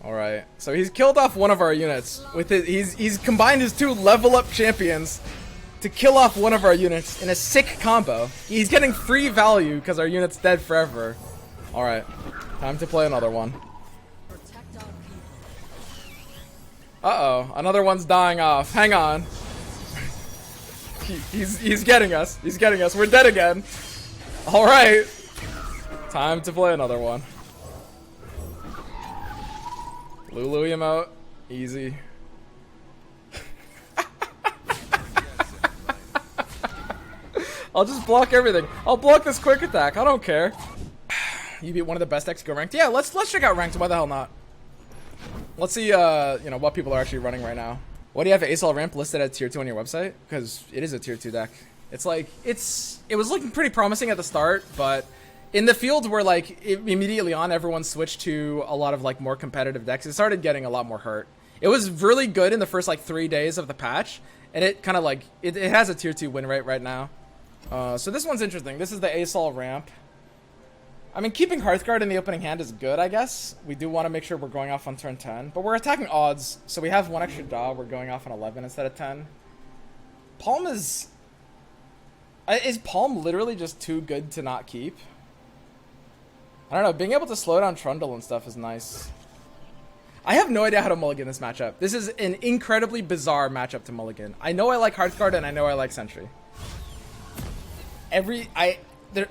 All right. So he's killed off one of our units with his. He's combined his 2 level up champions to kill off one of our units in a sick combo. He's getting free value because our unit's dead forever. All right. Time to play another one. Uh-oh. Another one's dying off. Hang on. He's getting us. He's getting us. We're dead again. All right. Time to play another one. Lulu emote. Easy. I'll just block everything. I'll block this quick attack. I don't care. You beat one of the best decks to go ranked. Yeah, let's check out ranked. Why the hell not? Let's see, you know, what people are actually running right now. Why do you have ASL ramp listed at tier 2 on your website? Because it is a tier 2 deck. It's like, it was looking pretty promising at the start, but in the field where like immediately on everyone switched to a lot of like more competitive decks, it started getting a lot more hurt. It was really good in the first like 3 days of the patch, and it kind of like, it has a tier 2 win rate right now. So this one's interesting. This is the ASL ramp. I mean, keeping Hearthguard in the opening hand is good, I guess. We do want to make sure we're going off on turn 10. But we're attacking odds, so we have 1 extra draw. We're going off on 11 instead of 10. Palm is... Is Palm literally just too good to not keep? I don't know. Being able to slow down Trundle and stuff is nice. I have no idea how to mulligan this matchup. This is an incredibly bizarre matchup to mulligan. I know I like Hearthguard and I know I like Sentry.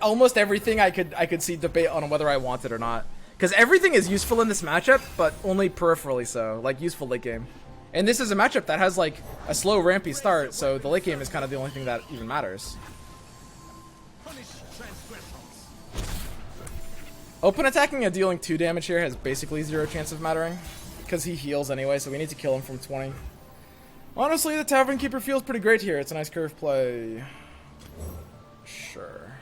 Almost everything I could see debate on whether I want it or not, because everything is useful in this matchup, but only peripherally so, like useful late game. And this is a matchup that has like a slow rampy start, so the late game is kind of the only thing that even matters. Open attacking and dealing 2 damage here has basically 0 chance of mattering, because he heals anyway, so we need to kill him from 20. Honestly, the Tavern Keeper feels pretty great here. It's a nice curve play. Sure.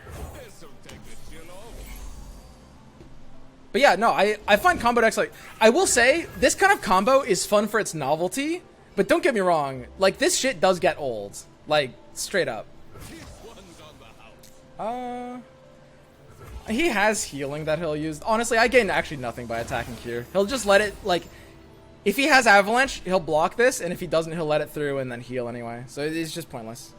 But yeah, no, I find combo decks like... I will say, this kind of combo is fun for its novelty, but don't get me wrong, like, this shit does get old. Like, straight up. He has healing that he'll use. Honestly, I gain actually nothing by attacking here. He'll just let it, like... If he has Avalanche, he'll block this, and if he doesn't, he'll let it through and then heal anyway. So it's just pointless.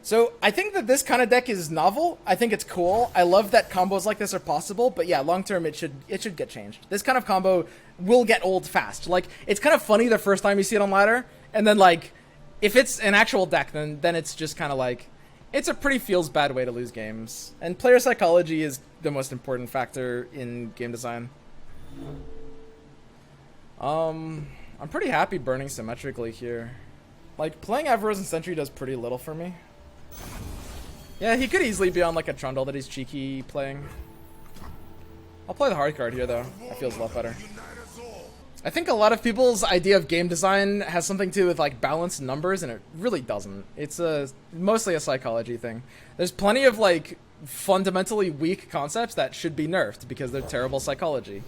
So I think that this kind of deck is novel. I think it's cool. I love that combos like this are possible, but yeah, long term it should get changed. This kind of combo will get old fast. Like, it's kind of funny the first time you see it on ladder, and then like if it's an actual deck, then it's just kind of like, it's a pretty feels bad way to lose games. And player psychology is the most important factor in game design. I'm pretty happy burning symmetrically here. Like, playing Avaros and Sentry does pretty little for me. Yeah, he could easily be on like a Trundle that he's cheeky playing. I'll play the hard card here though. That feels a lot better. I think a lot of people's idea of game design has something to do with like balanced numbers, and it really doesn't. It's mostly a psychology thing. There's plenty of like fundamentally weak concepts that should be nerfed because they're terrible psychology.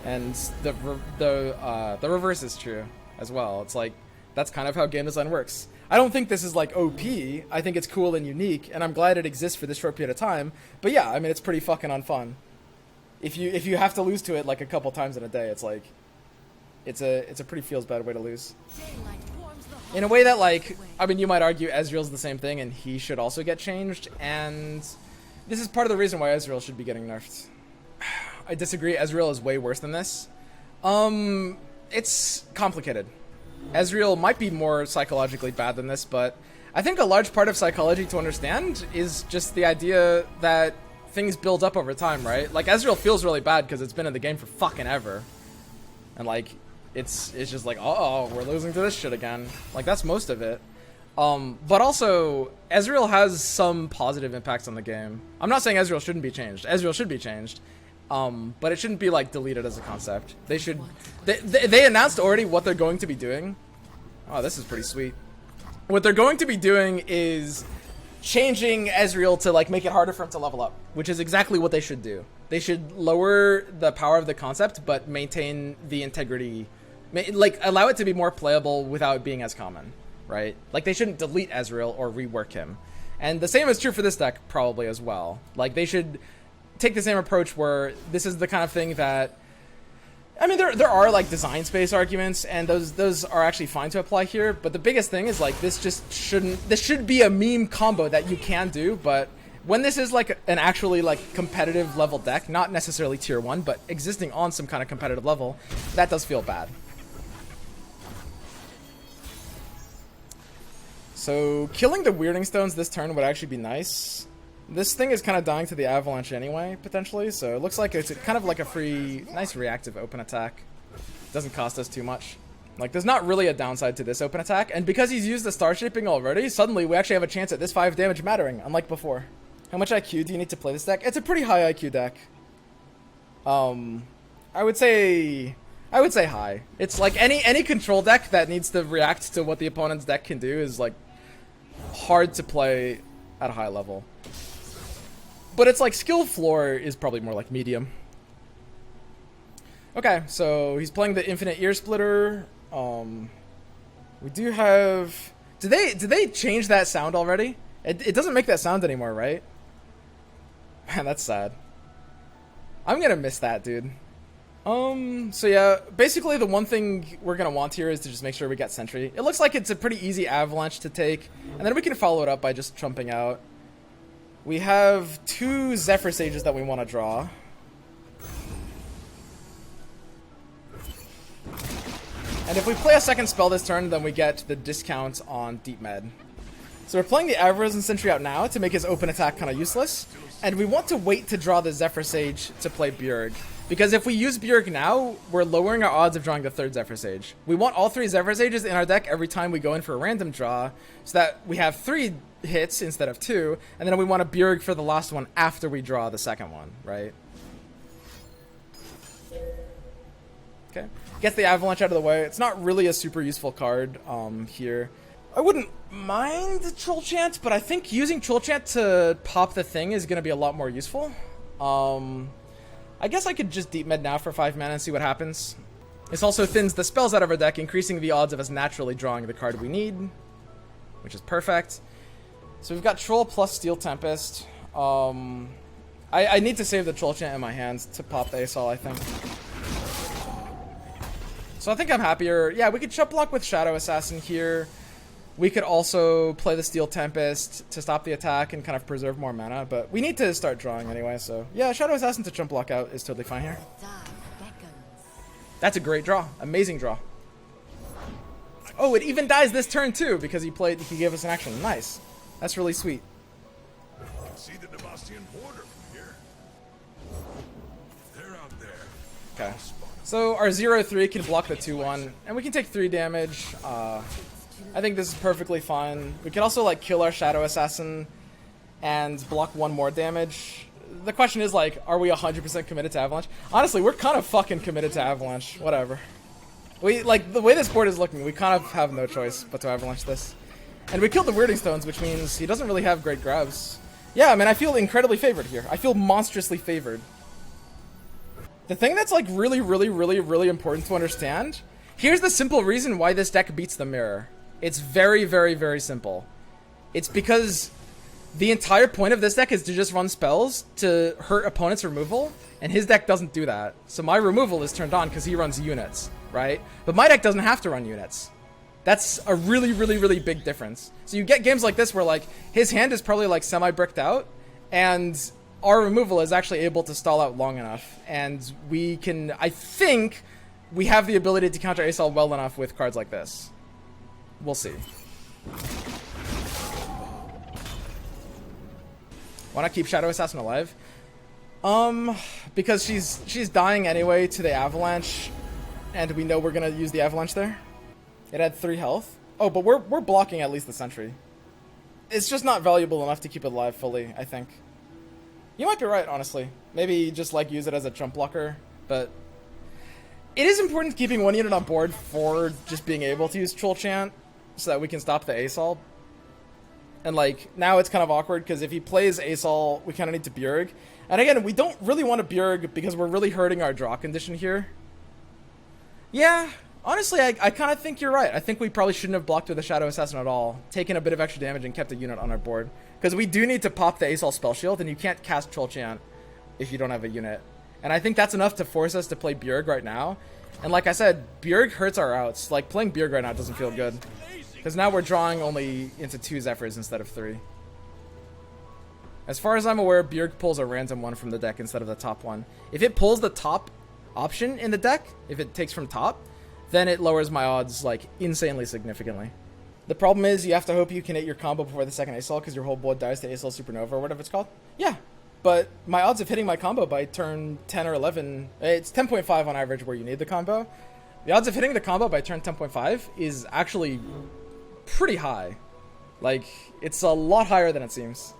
And the reverse is true as well. It's like, that's kind of how game design works. I don't think this is like OP. I think it's cool and unique, and I'm glad it exists for this short period of time. But yeah, I mean, it's pretty fucking unfun. If you have to lose to it like a couple times in a day, it's like, it's a pretty feels bad way to lose. In a way that, like, I mean, you might argue Ezreal's the same thing and he should also get changed, and this is part of the reason why Ezreal should be getting nerfed. I disagree. Ezreal is way worse than this. It's complicated. Ezreal might be more psychologically bad than this, but I think a large part of psychology to understand is just the idea that things build up over time, right? Like, Ezreal feels really bad because it's been in the game for fucking ever. And, like, it's just like, uh-oh, we're losing to this shit again. Like, that's most of it. But also, Ezreal has some positive impacts on the game. I'm not saying Ezreal shouldn't be changed. Ezreal should be changed. But it shouldn't be like deleted as a concept. They should. They announced already what they're going to be doing. Oh, this is pretty sweet. What they're going to be doing is changing Ezreal to like make it harder for him to level up, which is exactly what they should do. They should lower the power of the concept, but maintain the integrity. Like, allow it to be more playable without being as common, right? Like, they shouldn't delete Ezreal or rework him. And the same is true for this deck probably as well. Like, they should take the same approach where this is the kind of thing that, I I mean, there are like design space arguments, and those are actually fine to apply here. But the biggest thing is like this should be a meme combo that you can do. But when this is like an actually like competitive level deck, not necessarily tier 1, but existing on some kind of competitive level, that does feel bad. So killing the Weirding Stones this turn would actually be nice. This thing is kind of dying to the Avalanche anyway, potentially, so it looks like it's kind of like a free, nice reactive open attack. Doesn't cost us too much. Like, there's not really a downside to this open attack, and because he's used the Star Shaping already, suddenly we actually have a chance at this 5 damage mattering, unlike before. How much IQ do you need to play this deck? It's a pretty high IQ deck. I would say high. It's like any control deck that needs to react to what the opponent's deck can do is, like, hard to play at a high level. But it's like skill floor is probably more like medium. Okay, so he's playing the Infinite Ear Splitter. We do have... Did they change that sound already? It doesn't make that sound anymore, right? Man, that's sad. I'm gonna miss that, dude. So yeah, basically the one thing we're gonna want here is to just make sure we get Sentry. It looks like it's a pretty easy Avalanche to take, and then we can follow it up by just trumping out. We have 2 Zephyr Sages that we want to draw. And if we play a second spell this turn, then we get the discount on Deep Med. So we're playing the Arisen Sentry out now to make his open attack kind of useless. And we want to wait to draw the Zephyr Sage to play Bjerg. Because if we use Bjerg now, we're lowering our odds of drawing the 3rd Zephyr Sage. We want all 3 Zephyr Sages in our deck every time we go in for a random draw, so that we have 3 hits instead of 2, and then we want to Bjerg for the last one after we draw the second one, right? Okay. Gets the Avalanche out of the way. It's not really a super useful card here. I wouldn't mind the Troll Chant, but I think using Troll Chant to pop the thing is going to be a lot more useful. I guess I could just Deep Med now for 5 mana and see what happens. This also thins the spells out of our deck, increasing the odds of us naturally drawing the card we need, which is perfect. So we've got Troll plus Steel Tempest. I need to save the Troll Chant in my hands to pop the Assault, I think. So I think I'm happier. Yeah, we could chump block with Shadow Assassin here. We could also play the Steel Tempest to stop the attack and kind of preserve more mana, but we need to start drawing anyway, so yeah, Shadow Assassin to chump block out is totally fine here. That's a great draw. Amazing draw. Oh, it even dies this turn too, because he gave us an action. Nice. That's really sweet. You can see the Demacian border from here. They're out there. Okay. So our 0-3 can block the 2-1, and we can take 3 damage. I think this is perfectly fine. We can also like kill our Shadow Assassin and block 1 more damage. The question is like, are we 100% committed to Avalanche? Honestly, we're kind of fucking committed to Avalanche. Whatever. We like the way this board is looking. We kind of have no choice but to Avalanche this. And we killed the Weirding Stones, which means he doesn't really have great grabs. Yeah, I mean, I feel incredibly favored here. I feel monstrously favored. The thing that's like really important to understand. Here's the simple reason why this deck beats the Mirror. It's very simple. It's because the entire point of this deck is to just run spells to hurt opponent's removal, and his deck doesn't do that. So my removal is turned on because he runs units, right? But my deck doesn't have to run units. That's a really big difference. So you get games like this where like his hand is probably like semi-bricked out, and our removal is actually able to stall out long enough, and we can, I think, we have the ability to counter Assault well enough with cards like this. We'll see. Why not keep Shadow Assassin alive? Because she's dying anyway to the Avalanche, and we know we're gonna use the Avalanche there. It had 3 health. Oh, but we're blocking at least the Sentry. It's just not valuable enough to keep it alive fully, I think. You might be right, honestly. Maybe just like use it as a jump blocker, but it is important keeping 1 unit on board for just being able to use Troll Chant so that we can stop the Assault. And like, now it's kind of awkward because if he plays Assault, we kind of need to Bjerg. And again, we don't really want to Bjerg because we're really hurting our draw condition here. Yeah, honestly, I kind of think you're right. I think we probably shouldn't have blocked with the Shadow Assassin at all, taken a bit of extra damage and kept a unit on our board. Because we do need to pop the Assault Spell Shield, and you can't cast Troll Chant if you don't have a unit. And I think that's enough to force us to play Bjerg right now. And like I said, Bjerg hurts our outs. Like, playing Bjerg right now doesn't feel good. Because now we're drawing only into 2 Zephyrs instead of 3. As far as I'm aware, Bjerg pulls a random one from the deck instead of the top one. If it pulls the top option in the deck, if it takes from top, then it lowers my odds, like, insanely significantly. The problem is you have to hope you can hit your combo before the second Assault because your whole board dies to Assault Supernova or whatever it's called. Yeah, but my odds of hitting my combo by turn 10 or 11, it's 10.5 on average where you need the combo. The odds of hitting the combo by turn 10.5 is actually pretty high. Like, it's a lot higher than it seems.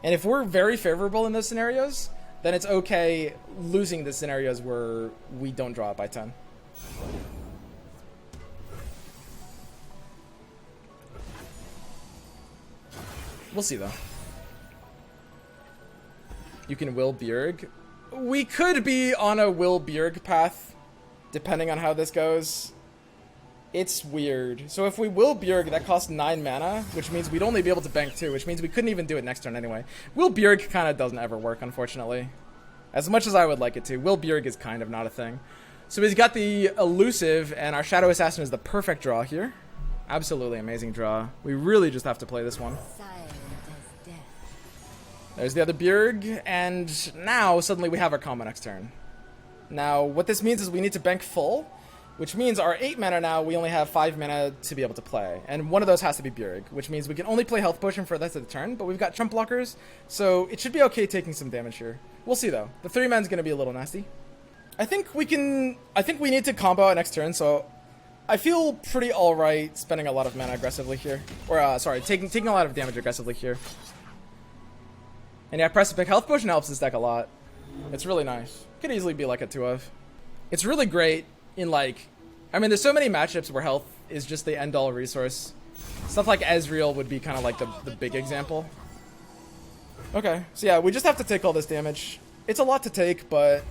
And if we're very favorable in those scenarios, then it's okay losing the scenarios where we don't draw it by 10. We'll see, though. You can will Bjerg. We could be on a will Bjerg path, depending on how this goes. It's weird. So if we will Bjerg, that costs 9 mana, which means we'd only be able to bank 2, which means we couldn't even do it next turn anyway. Will Bjerg kind of doesn't ever work, unfortunately. As much as I would like it to. Will Bjerg is kind of not a thing. So he's got the Elusive, and our Shadow Assassin is the perfect draw here. Absolutely amazing draw. We really just have to play this one. There's the other Bjerg, and now suddenly we have our combo next turn. Now, what this means is we need to bank full, which means our 8 mana now, we only have 5 mana to be able to play. And one of those has to be Bjerg, which means we can only play Health Potion for the rest of the turn, but we've got Chump Blockers, so it should be okay taking some damage here. We'll see, though. The 3-man's going to be a little nasty. I think we need to combo out next turn, so I feel pretty alright spending a lot of mana aggressively here. Or, sorry, taking a lot of damage aggressively here. And yeah, Press to Pick Health Potion helps this deck a lot. It's really nice. Could easily be like a 2 of. It's really great in, like, I mean, there's so many matchups where health is just the end-all resource. Stuff like Ezreal would be kind of like the big example. Okay, so yeah, we just have to take all this damage. It's a lot to take, but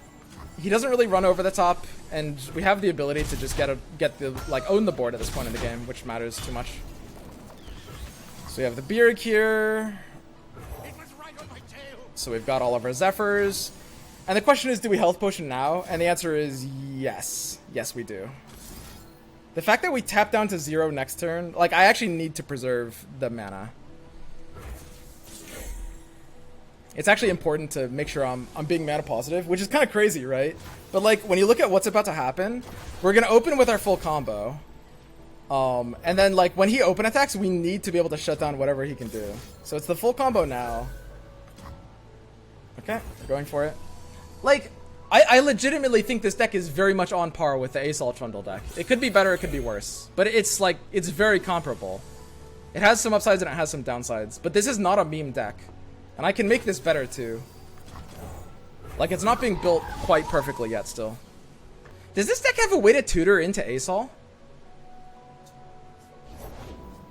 he doesn't really run over the top, and we have the ability to just own the board at this point in the game, which matters too much. So we have the Bjerg here. So we've got all of our Zephyrs. And the question is, do we Health Potion now? And the answer is yes. Yes, we do. The fact that we tap down to 0 next turn, like, I actually need to preserve the mana. It's actually important to make sure I'm being mana positive, which is kind of crazy, right? But, like, when you look at what's about to happen, we're going to open with our full combo. And then, like, when he open attacks, we need to be able to shut down whatever he can do. So it's the full combo now. Okay, going for it. Like, I legitimately think this deck is very much on par with the Assault Trundle deck. It could be better, it could be worse. But it's, like, it's very comparable. It has some upsides and it has some downsides. But this is not a meme deck. And I can make this better, too. Like, it's not being built quite perfectly yet, still. Does this deck have a way to tutor into Assault?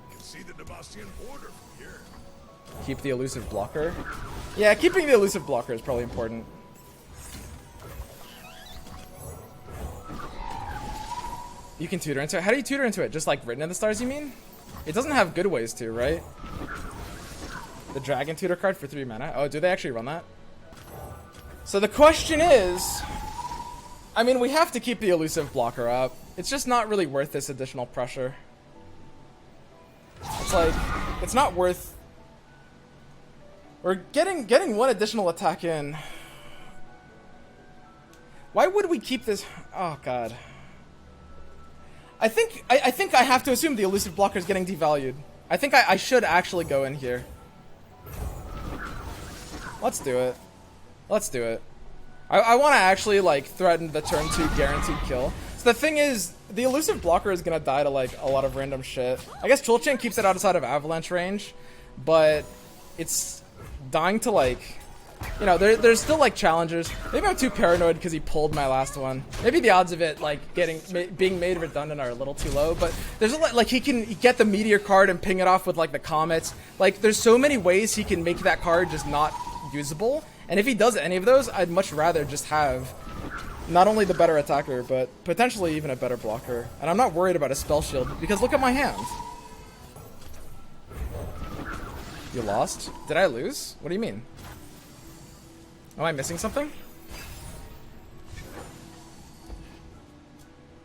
You can see the Demacian border from here. Keep the Elusive Blocker. Yeah, keeping the Elusive Blocker is probably important. You can tutor into it. How do you tutor into it? Just like Written in the Stars, you mean? It doesn't have good ways to, right? The Dragon Tutor card for 3 mana. Oh, do they actually run that? So the question is, I mean, we have to keep the Elusive Blocker up. It's just not really worth this additional pressure. It's like, it's not worth... We're getting one additional attack in. Why would we keep this? Oh god. I think I have to assume the Elusive Blocker is getting devalued. I think I should actually go in here. Let's do it. Let's do it. I want to actually, like, threaten the turn 2 guaranteed kill. So the thing is, the Elusive Blocker is gonna die to, like, a lot of random shit. I guess Troll Chain keeps it outside of Avalanche range, but it's dying to, like, you know, there's still, like, challengers. Maybe I'm too paranoid because he pulled my last one. Maybe the odds of it, like, being made redundant are a little too low, but there's a lot, like, he can get the Meteor card and ping it off with, like, the Comets. Like, there's so many ways he can make that card just not usable, and if he does any of those, I'd much rather just have not only the better attacker, but potentially even a better blocker. And I'm not worried about a Spell Shield, because look at my hand. You lost? Did I lose? What do you mean? Am I missing something?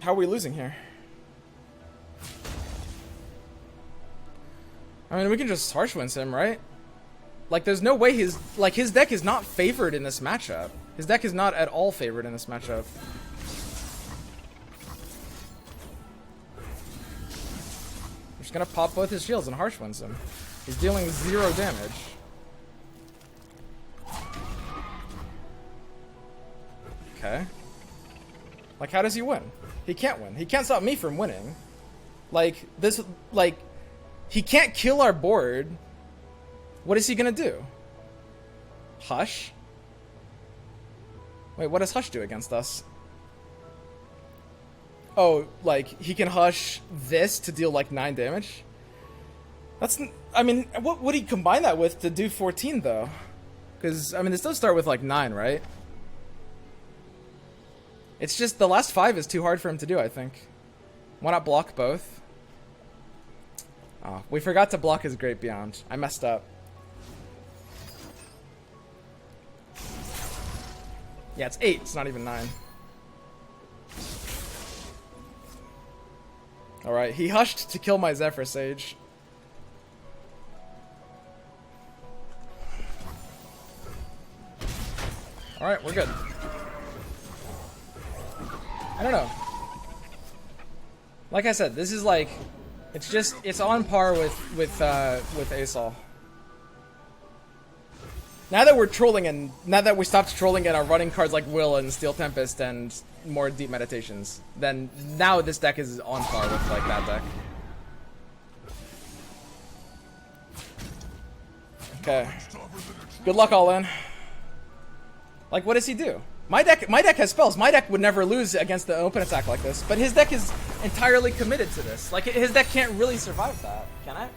How are we losing here? I mean, we can just harsh wince him, right? Like, there's no way his deck is not favored in this matchup. His deck is not at all favored in this matchup. I'm just gonna pop both his shields and harsh wince him. He's dealing 0 damage. Okay. Like, how does he win? He can't win. He can't stop me from winning. Like, this, like, he can't kill our board. What is he gonna do? Hush? Wait, what does Hush do against us? Oh, like, he can Hush this to deal, like, 9 damage? That's, I mean, what would he combine that with to do 14, though? Because, I mean, this does start with, like, 9, right? It's just, the last 5 is too hard for him to do, I think. Why not block both? Oh, we forgot to block his Great Beyond. I messed up. Yeah, it's 8. It's not even 9. Alright, he hushed to kill my Zephyr Sage. Alright, we're good. I don't know. Like I said, this is like, it's on par with Asol. Now that we're trolling and now that we stopped trolling and are running cards like Will and Steel Tempest and more Deep Meditations, then now this deck is on par with like that deck. Okay. Good luck, all in. Like, what does he do? My deck has spells. My deck would never lose against the open attack like this, but his deck is entirely committed to this. Like, his deck can't really survive that, can it?